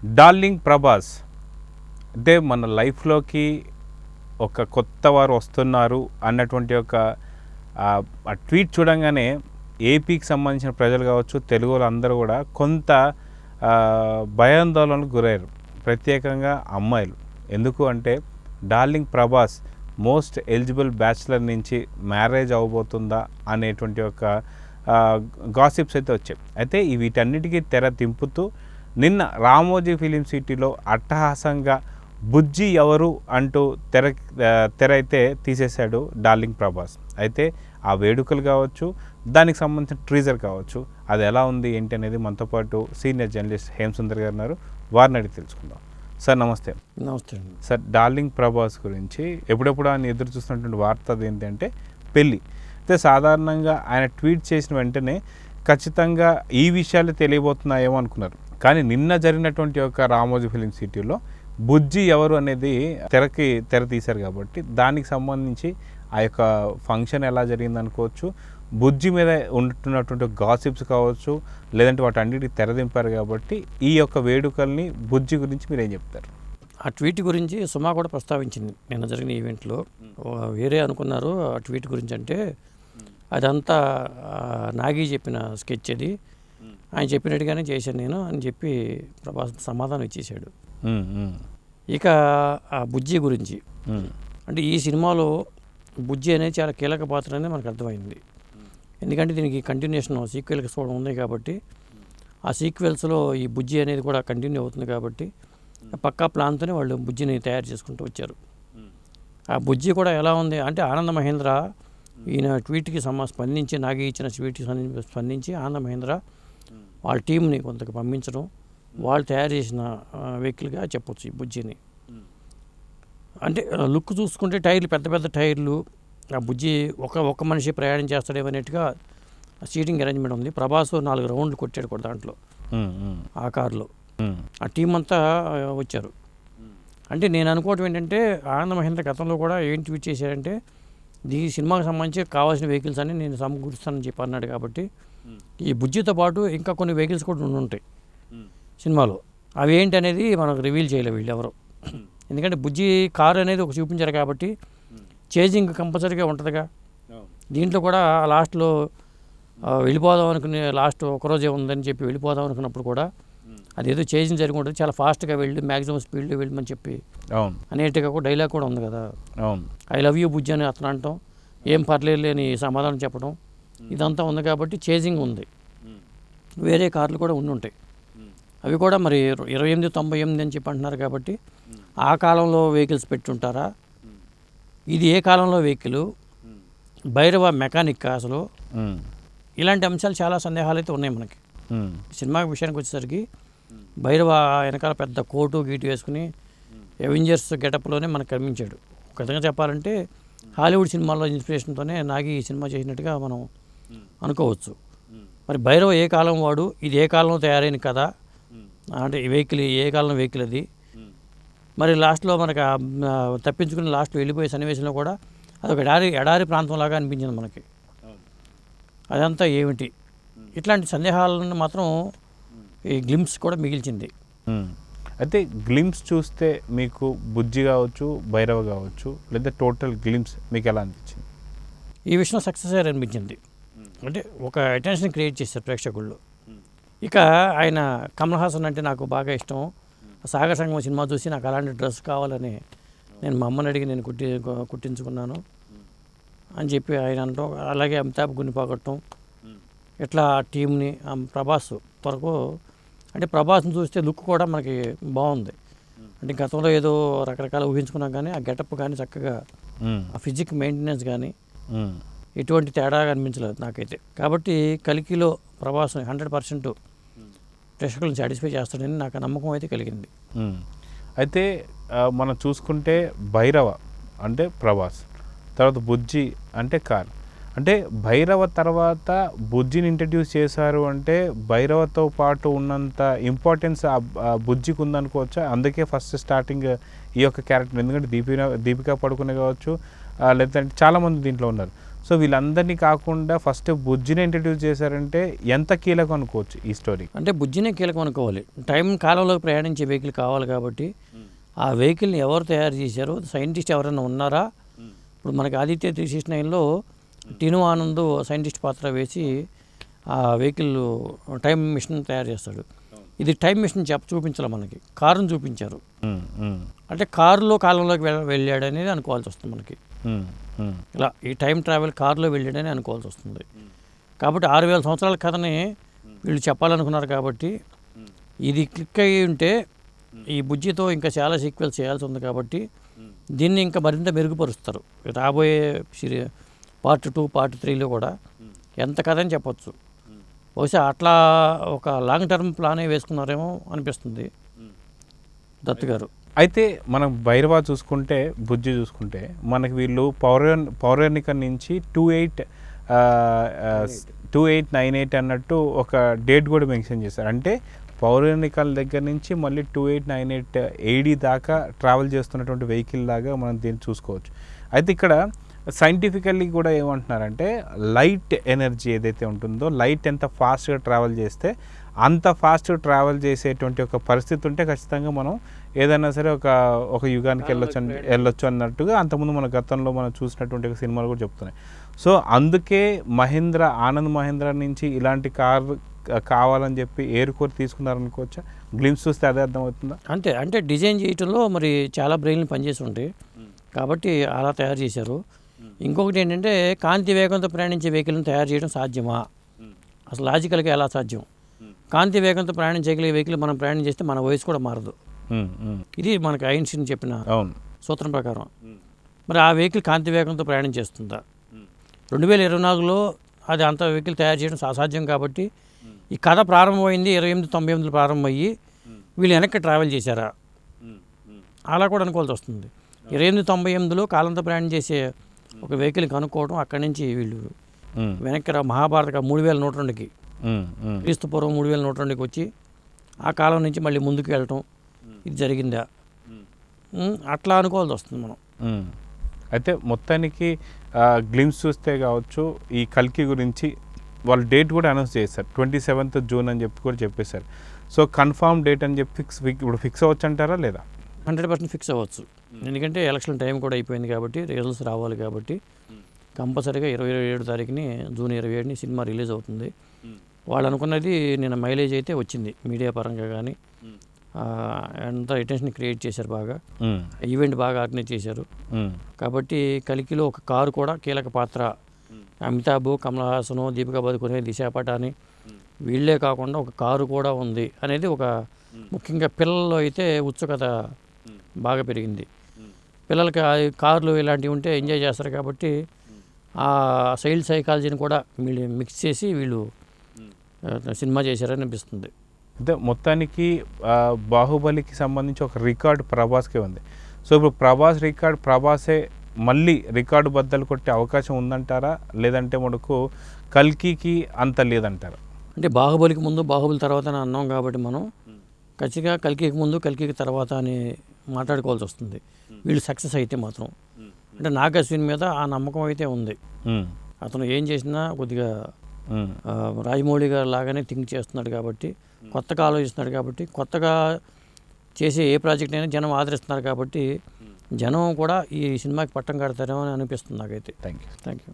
Darling Prabhas అంటే మన లైఫ్లోకి ఒక కొత్త వారు వస్తున్నారు అన్నటువంటి ఒక ఆ ట్వీట్ చూడంగానే ఏపీకి సంబంధించిన ప్రజలు కావచ్చు, తెలుగు వాళ్ళందరూ కూడా కొంత భయాందోళనకు గురయ్యారు. ప్రత్యేకంగా అమ్మాయిలు. ఎందుకు అంటే darling Prabhas most eligible bachelor నుంచి మ్యారేజ్ అవబోతుందా అనేటువంటి ఒక గాసిప్స్ అయితే వచ్చాయి. అయితే వీటన్నిటికీ తెర తింపుతూ నిన్న రామోజీ ఫిలిం సిటీలో అట్టహాసంగా బుజ్జి ఎవరు అంటూ తెర అయితే తీసేశాడు డార్లింగ్ ప్రభాస్. అయితే ఆ వేడుకలు కావచ్చు, దానికి సంబంధించిన ట్రీజర్ కావచ్చు, అది ఎలా ఉంది ఏంటి అనేది మనతో పాటు సీనియర్ జర్నలిస్ట్ హేమసుందర్ గారు ఉన్నారు. వారిని అడిగి తెలుసుకుందాం. సార్ నమస్తే. నమస్తే అండి. సార్, డార్లింగ్ ప్రభాస్ గురించి ఎప్పుడెప్పుడు ఆయన ఎదురు చూస్తున్నటువంటి వార్త అది ఏంటంటే పెళ్ళి. అయితే సాధారణంగా ఆయన ట్వీట్ చేసిన వెంటనే ఖచ్చితంగా ఈ విషయాలు తెలియబోతున్నాయేమో అనుకున్నారు. కానీ నిన్న జరిగినటువంటి ఒక రామోజీ ఫిలిం సిటీలో బుజ్జి ఎవరు అనేది తెర తీశారు కాబట్టి దానికి సంబంధించి ఆ యొక్క ఫంక్షన్ ఎలా జరిగింది అనుకోవచ్చు, బుజ్జి మీద ఉంటున్నటువంటి గాసిప్స్ కావచ్చు, లేదంటే వాటి అన్నిటికి తెరదింపారు కాబట్టి ఈ యొక్క వేడుకల్ని బుజ్జి గురించి మీరు ఏం చెప్తారు? ఆ ట్వీట్ గురించి సుమా కూడా ప్రస్తావించింది నిన్న జరిగిన ఈవెంట్లో. వేరే అనుకున్నారు ఆ ట్వీట్ గురించి. అంటే అదంతా నాగి చెప్పిన స్కెచ్ అది, ఆయన చెప్పినట్టుగానే చేశాను నేను అని చెప్పి ప్రభాస్ సమాధానం ఇచ్చేసాడు. ఇక ఆ బుజ్జి గురించి అంటే ఈ సినిమాలో బుజ్జి అనేది చాలా కీలక పాత్ర అనేది మనకు అర్థమైంది. ఎందుకంటే దీనికి కంటిన్యూషన్ సీక్వెల్స్ కూడా ఉన్నాయి కాబట్టి ఆ సీక్వెల్స్లో ఈ బుజ్జి అనేది కూడా కంటిన్యూ అవుతుంది కాబట్టి పక్కా ప్లాన్తోనే వాళ్ళు బుజ్జిని తయారు చేసుకుంటూ వచ్చారు. ఆ బుజ్జి కూడా ఎలా ఉంది అంటే ఆనంద మహేంద్ర ఈయన ట్వీట్కి స్పందించి నాగి ఇచ్చిన ట్వీట్కి స్పందించి ఆనంద మహేంద్ర వాళ్ళ టీంని కొంతకు పంపించడం, వాళ్ళు తయారు చేసిన వెహికల్గా చెప్పొచ్చు ఈ బుజ్జిని. అంటే లుక్ చూసుకుంటే టైర్లు పెద్ద పెద్ద టైర్లు, ఆ బుజ్జి ఒక మనిషి ప్రయాణం చేస్తాడేమన్నట్టుగా సీటింగ్ అరేంజ్మెంట్ ఉంది. ప్రభాస్ 4 రౌండ్లు కొట్టాడు కూడా దాంట్లో ఆ కారులో. ఆ టీం అంతా వచ్చారు. అంటే నేను అనుకోవటం ఏంటంటే ఆనంద మహేంద్ర గతంలో కూడా ఏం ట్వీట్ చేశారంటే ఈ సినిమాకి సంబంధించి కావాల్సిన వెహికల్స్ అన్ని నేను సమకూరుస్తానని చెప్పి అన్నాడు. కాబట్టి ఈ బుజ్జితో పాటు ఇంకా కొన్ని వెహికల్స్ కూడా ఉంటాయి సినిమాలో. అవి ఏంటి అనేది మనకు రివీల్ చేయలేవు వీళ్ళు ఎవరు. ఎందుకంటే బుజ్జి కారు అనేది ఒక చూపించారు కాబట్టి చేజింగ్ కంపల్సరీగా ఉంటుందిగా. దీంట్లో కూడా లాస్ట్లో వెళ్ళిపోదాం అనుకునే లాస్ట్ ఒకరోజే ఉందని చెప్పి వెళ్ళిపోదాం అనుకున్నప్పుడు కూడా అదేదో చేజింగ్ జరిగి ఉంటుంది, చాలా ఫాస్ట్గా వెళ్ళి మ్యాక్సిమం స్పీడ్లో వెళ్ళమని చెప్పి అనేట్టుగా కూడా డైలాగ్ కూడా ఉంది కదా. ఐ లవ్ యూ బుజ్జి అని అతను అంటాం, ఏం పర్లేదు అని సమాధానం చెప్పడం, ఇదంతా ఉంది కాబట్టి చేజింగ్ ఉంది. వేరే కార్లు కూడా ఉంటాయి, అవి కూడా మరి 2898 అని చెప్పి అంటున్నారు కాబట్టి ఆ కాలంలో వెహికల్స్ పెట్టుంటారా, ఇది ఏ కాలంలో వెహికల్, భైరవ మెకానిక్ అసలు, ఇలాంటి అంశాలు చాలా సందేహాలు అయితే ఉన్నాయి మనకి. సినిమా విషయానికి వచ్చేసరికి భైరవ వెనకాల పెద్ద కోటు గీటు వేసుకుని అవెంజర్స్ గెటప్లోనే మనకు కనిపించాడు. ఒక విధంగా చెప్పాలంటే హాలీవుడ్ సినిమాల్లో ఇన్స్పిరేషన్తోనే నాగి ఈ సినిమా చేసినట్టుగా మనం అనుకోవచ్చు. మరి భైరవ ఏ కాలం వాడు, ఇది ఏ కాలంలో తయారైన కదా, అంటే ఈ వెహికల్ ఏ కాలం వెహికల్ అది. మరి లాస్ట్లో మనకు తప్పించుకుని లాస్ట్లో వెళ్ళిపోయే సన్నివేశంలో కూడా అదొక ఎడారి ప్రాంతంలాగా అనిపించింది మనకి. అదంతా ఏమిటి, ఇట్లాంటి సందేహాలను మాత్రం ఈ గ్లిమ్స్ కూడా మిగిల్చింది. అయితే గ్లిమ్స్ చూస్తే మీకు బుజ్జి కావచ్చు, భైరవ కావచ్చు, లేదా టోటల్ గ్లిమ్స్ మీకు ఎలా అనిపించింది? ఈ విషయంలో సక్సెస్ అయ్యారు అనిపించింది. అంటే ఒక అటెన్షన్ క్రియేట్ చేశారు ప్రేక్షకుల్లో. ఇక ఆయన కమల్ హాసన్ అంటే నాకు బాగా ఇష్టం. సాగర్ సంగమం సినిమా చూసి నాకు అలాంటి డ్రెస్ కావాలని నేను మా అమ్మని అడిగి నేను కుట్టించుకున్నాను అని చెప్పి ఆయన అంటాం. అలాగే అమితాబ్ గుని పోగొట్టడం, ఇట్లా టీంని ప్రభాస్ వరకు. అంటే ప్రభాస్ని చూస్తే లుక్ కూడా మనకి బాగుంది. అంటే గతంలో ఏదో రకరకాల ఊహించుకున్నాం కానీ ఆ గెటప్ కానీ చక్కగా ఆ ఫిజిక్ మెయింటెనెన్స్ కానీ ఎటువంటి తేడా అనిపించలేదు నాకైతే. కాబట్టి కలికిలో ప్రభాస్ 100% ప్రేక్షకులను సాటిస్ఫై చేస్తాడని నాకు నమ్మకం అయితే కలిగింది. అయితే మనం చూసుకుంటే భైరవ అంటే ప్రభాస్, తర్వాత బుజ్జి అంటే కార్. అంటే భైరవ తర్వాత బుజ్జిని ఇంట్రడ్యూస్ చేశారు అంటే భైరవతో పాటు ఉన్నంత ఇంపార్టెన్స్ బుజ్జికి ఉందనుకోవచ్చా? అందుకే ఫస్ట్ స్టార్టింగ్ ఈ యొక్క క్యారెక్టర్, ఎందుకంటే దీపికా పడుకునే కావచ్చు, లేదంటే చాలామంది దీంట్లో ఉన్నారు. సో సో వీళ్ళందరినీ కాకుండా ఫస్ట్ బుజ్జిని ఇంట్రడ్యూస్ చేశారంటే ఎంత కీలకం అనుకోవచ్చు ఈ స్టోరీ? అంటే బుజ్జినే కీలకం అనుకోవాలి. టైం కాలంలోకి ప్రయాణించే వెహికల్ కావాలి కాబట్టి ఆ వెహికల్ని ఎవరు తయారు చేశారు, సైంటిస్ట్ ఎవరైనా ఉన్నారా? ఇప్పుడు మనకి ఆదిత్య 369లో టిను ఆనంద్ సైంటిస్ట్ పాత్ర వేసి ఆ వెహికల్ టైం మిషన్ తయారు చేస్తాడు. ఇది టైం మిషన్ చూపించాలి, మనకి కారుని చూపించారు. అంటే కారులో కాలంలోకి వెళ్ళాడు అనేది అనుకోవాల్సి వస్తుంది మనకి. ఇలా ఈ టైం ట్రావెల్ కారులో వెళ్ళాడని అనుకోవాల్సి వస్తుంది. కాబట్టి 6000 సంవత్సరాల కథని వీళ్ళు చెప్పాలనుకున్నారు. కాబట్టి ఇది క్లిక్ అయ్యి ఉంటే ఈ బుజ్జితో ఇంకా చాలా సీక్వెల్స్ చేయాల్సి ఉంది. కాబట్టి దీన్ని ఇంకా మరింత మెరుగుపరుస్తారు. రాబోయే పార్ట్ 2, పార్ట్ 3లో కూడా ఎంత కథ అని చెప్పొచ్చు. బహుశా అట్లా ఒక లాంగ్ టర్మ్ ప్లానే వేసుకున్నారేమో అనిపిస్తుంది దత్తు గారు. అయితే మనం భైరవ చూసుకుంటే, బుజ్జి చూసుకుంటే మనకి వీళ్ళు పౌరాణిక నుంచి 2898 అన్నట్టు ఒక డేట్ కూడా మెన్షన్ చేశారు. అంటే పౌరాణికాల దగ్గర నుంచి మళ్ళీ 2898 AD దాకా ట్రావెల్ చేస్తున్నటువంటి వెహికల్ లాగా మనం దీన్ని చూసుకోవచ్చు. అయితే ఇక్కడ సైంటిఫికల్లీ కూడా ఏమంటున్నారంటే లైట్ ఎనర్జీ ఏదైతే ఉంటుందో, లైట్ ఎంత ఫాస్ట్గా ట్రావెల్ చేస్తే అంత ఫాస్ట్గా ట్రావెల్ చేసేటువంటి ఒక పరిస్థితి ఉంటే ఖచ్చితంగా మనం ఏదైనా సరే ఒక యుగానికి వెళ్ళొచ్చు అన్నట్టుగా అంతకుముందు మన గతంలో మనం చూసినటువంటి ఒక సినిమాలు కూడా చెప్తున్నాయి. సో అందుకే ఆనంద్ మహీంద్రా నుంచి ఇలాంటి కార్ కావాలని చెప్పి ఏరుకోరి తీసుకున్నారనుకోవచ్చా? గ్లిమ్స్ చూస్తే అదే అర్థమవుతుందా? అంటే డిజైన్ చేయటంలో మరి చాలా బ్రెయిన్లు పనిచేసి ఉంటాయి కాబట్టి అలా తయారు చేశారు. ఇంకొకటి ఏంటంటే కాంతి వేగంతో ప్రయాణించే వెహికల్ని తయారు చేయడం సాధ్యమా? అసలు లాజికల్గా ఎలా సాధ్యం? కాంతి వేగంతో ప్రయాణించగలిగే వెహికల్ మనం ప్రయాణం చేస్తే మన వయసు కూడా మారదు. ఇది మనకి ఐన్స్టీన్ చెప్పిన సూత్రం ప్రకారం. మరి ఆ వెహికల్ కాంతి వేగంతో ప్రయాణం చేస్తుందా? 2024లో అది అంత వెహికల్ తయారు చేయడం అసాధ్యం. కాబట్టి ఈ కథ ప్రారంభమైంది 2898లో ప్రారంభమయ్యి వీళ్ళు వెనక్కి ట్రావెల్ చేశారా అలా కూడా అనుకోవాల్సి వస్తుంది. 2898లో కాలంతో ప్రయాణం చేసే ఒక వెహికల్ కనుక్కోవడం, అక్కడి నుంచి వీళ్ళు వెనక్కి మహాభారత 3102కి క్రీస్తుపూర్వం 3102కి వచ్చి ఆ కాలం నుంచి మళ్ళీ ముందుకు వెళ్ళటం ఇది జరిగిందా అట్లా అనుకోవాల్సి వస్తుంది మనం. అయితే మొత్తానికి గ్లిమ్స్ చూస్తే కావచ్చు, ఈ కల్కి గురించి వాళ్ళు డేట్ కూడా అనౌన్స్ చేశారు, 27th June అని చెప్పి కూడా చెప్పేశారు. సో కన్ఫామ్ డేట్ అని చెప్పి ఇప్పుడు ఫిక్స్ అవ్వచ్చు అంటారా లేదా? 100% ఫిక్స్ అవ్వచ్చు. ఎందుకంటే ఎలక్షన్ టైం కూడా అయిపోయింది కాబట్టి రిజల్ట్స్ రావాలి. కాబట్టి కంపల్సరీగా 27 తారీఖుని జూన్ 27ని సినిమా రిలీజ్ అవుతుంది. వాళ్ళు అనుకున్నది నిన్న మైలేజ్ అయితే వచ్చింది మీడియా పరంగా. కానీ అంత అటెన్షన్ క్రియేట్ చేశారు, బాగా ఈవెంట్ బాగా ఆర్గనైజ్ చేశారు. కాబట్టి కలికిలో ఒక కారు కూడా కీలక పాత్ర. అమితాబ్, కమల్ హాసన్, దీపికా పదుకొనే, దిశా పటాని వీళ్ళే కాకుండా ఒక కారు కూడా ఉంది అనేది ఒక ముఖ్యంగా పిల్లల్లో అయితే ఉత్సుకత బాగా పెరిగింది. పిల్లలకి కార్లు ఇలాంటివి ఉంటే ఎంజాయ్ చేస్తారు. కాబట్టి ఆ చైల్డ్ సైకాలజీని కూడా వీళ్ళు మిక్స్ చేసి వీళ్ళు సినిమా చేశారని అనిపిస్తుంది. అంటే మొత్తానికి బాహుబలికి సంబంధించి ఒక రికార్డు ప్రభాస్కే ఉంది. సో ఇప్పుడు ప్రభాసే మళ్ళీ రికార్డు బద్దలు కొట్టే అవకాశం ఉందంటారా, లేదంటే మనకు కల్కికి అంత లేదంటారా? అంటే బాహుబలికి ముందు బాహుబలి తర్వాత అని అన్నాం కాబట్టి మనం ఖచ్చితంగా కల్కికి ముందు కల్కికి తర్వాత అని మాట్లాడుకోవాల్సి వస్తుంది. వీళ్ళు సక్సెస్ అయితే మాత్రం. అంటే నాగ్ అశ్విన్ మీద ఆ నమ్మకం అయితే ఉంది. అతను ఏం చేసినా కొద్దిగా రాజమౌళి గారు లాగానే థింక్ చేస్తున్నాడు కాబట్టి, కొత్తగా ఆలోచిస్తున్నాడు కాబట్టి, కొత్తగా చేసే ఏ ప్రాజెక్ట్ అయినా జనం ఆదరిస్తున్నారు కాబట్టి జనం కూడా ఈ సినిమాకి పట్టం కడతారేమో అని అనిపిస్తుంది నాకైతే. Thank you.